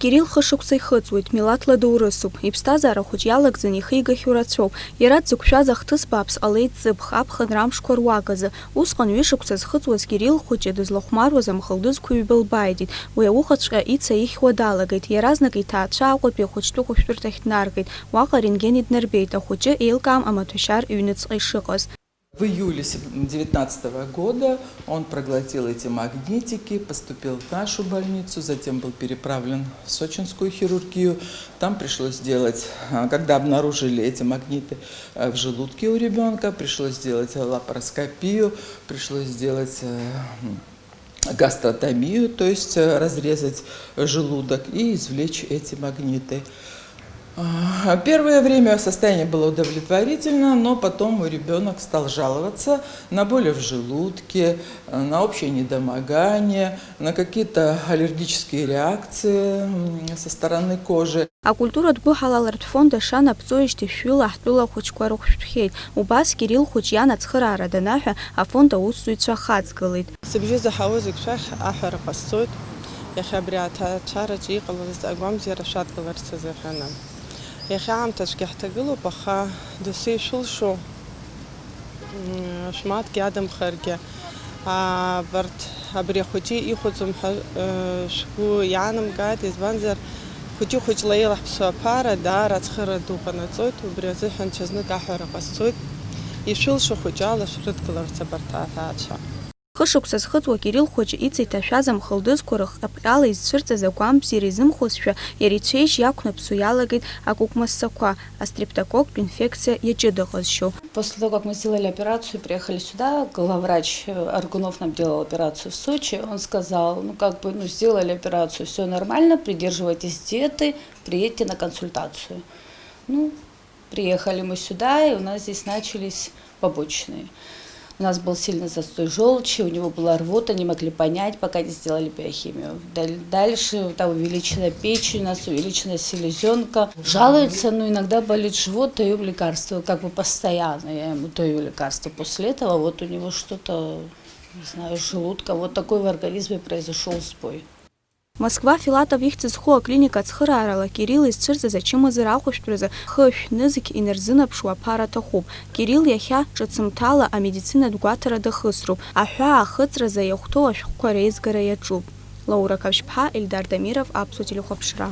Кирилл хышықәса ихыҵуеит, милаҭла доурысуп, иԥсҭазаара хәыҷ иалагӡаны ихигахьоу рацәоуп. Иара дзықәшәаз ахҭыс бааԥс ҟалеит ҵыԥх, аԥхынра амшқәа руаказы. Усҟан ҩышықәса зхыҵуаз Кирилл хәыҷы дызлахәмаруаз амхылдызқәа ҩба лбааидит. Уи аухаҵәҟьа ицаихьуа далагеит. Иаразнак иҭаацәа Аҟәатәи ахәыҷтәы хәышәтәырҭахь днаргеит. Уаҟа рентген иднарбеит, ахәыҷы еилкаам амаҭәашьар ҩныҵҟа ишыҟаз. В июле 2019 года он проглотил эти магнитики, поступил в нашу больницу, затем был переправлен в сочинскую хирургию. Там пришлось сделать, когда обнаружили эти магниты в желудке у ребенка, пришлось сделать лапароскопию, пришлось сделать гастротомию, то есть разрезать желудок и извлечь эти магниты. Первое время состояние было удовлетворительно, но потом ребенок стал жаловаться на боли в желудке, на общее недомогание, на какие-то аллергические реакции со стороны кожи. Акультуратә гәыҳалалартә фонд ашан аԥҵәоижьҭеи шәҩыла ҳтәыла ахәыҷқәа рыхәшәтәхьеит. Убас Кирилл хәыҷ иан ацхыраара данаҳәа афонд аусзуҩцәа ахаҵгылеит. Сыбжьы заҳауа зегь шәахь аҳәара ҟасҵоит. Иахьа абри аҭаацәараҿы иҟалаз агәамбзиара шәадгыларц азыҳәаны. Иахьа аамҭаҿгьы ҳҭагылоуп, аха досу ишәылшо шәмаҭгьы адамхаргьы абарҭ абри ахәыҷы ихәаӡом ҳәа шәгәы иаанамгааит, избанзар хәыҷы-хәыҷла еилаҳԥсо аԥара даара ацхыра ду ҟанаҵоит, убри азыҳәан ҽазнык аҳәара ҟасҵоит, ишәылшо хәыҷы ала шәрыдгыларц абарҭ аҭаацәа. Хышықәса зхыҵуа Кирилл хәыҷы иҵиҭашәаз амхылдызқәа рыхҟьаԥҟьала изцәырҵыз агәамбзиара изымхозшәа, иара ицәеижь иақәнаԥсо иалагеит акәыкәмассақәа, астрептококктә инфекциа иаҷыдаҟазшьо. После того, как мы сделали операцию, приехали сюда, главврач Аргунов нам делал операцию в Сочи, он сказал, сделали операцию, все нормально, придерживайтесь диеты, приедьте на консультацию. Приехали мы сюда, и у нас здесь начались побочные. У нас был сильный застой желчи, у него была рвота, не могли понять, пока не сделали биохимию. Дальше там увеличена печень, у нас увеличена селезенка. Жалуется, но иногда болит живот, даем лекарства, постоянно я ему даю лекарства. После этого вот у него что-то, не знаю, с желудком, вот такой в организме произошел сбой. Москва Филатов ихьӡыз хәы аклиника ацхыраарала Кирилл изцәырҵыз ачымазара ахәышәтәразы хы шәнызқь инарзынаԥшуа аԥара аҭахуп. Кирилл иахьа ҿыцымҭала амедицинатә гәаҭара дахысроуп. Аҳәаа ахыҵразы иахәҭоу ашәҟәқәа реизгара иаҿуп. Лаура Кавшьԥҳа, Ельдар Дамиров, Аԥсуа телехәаԥшра.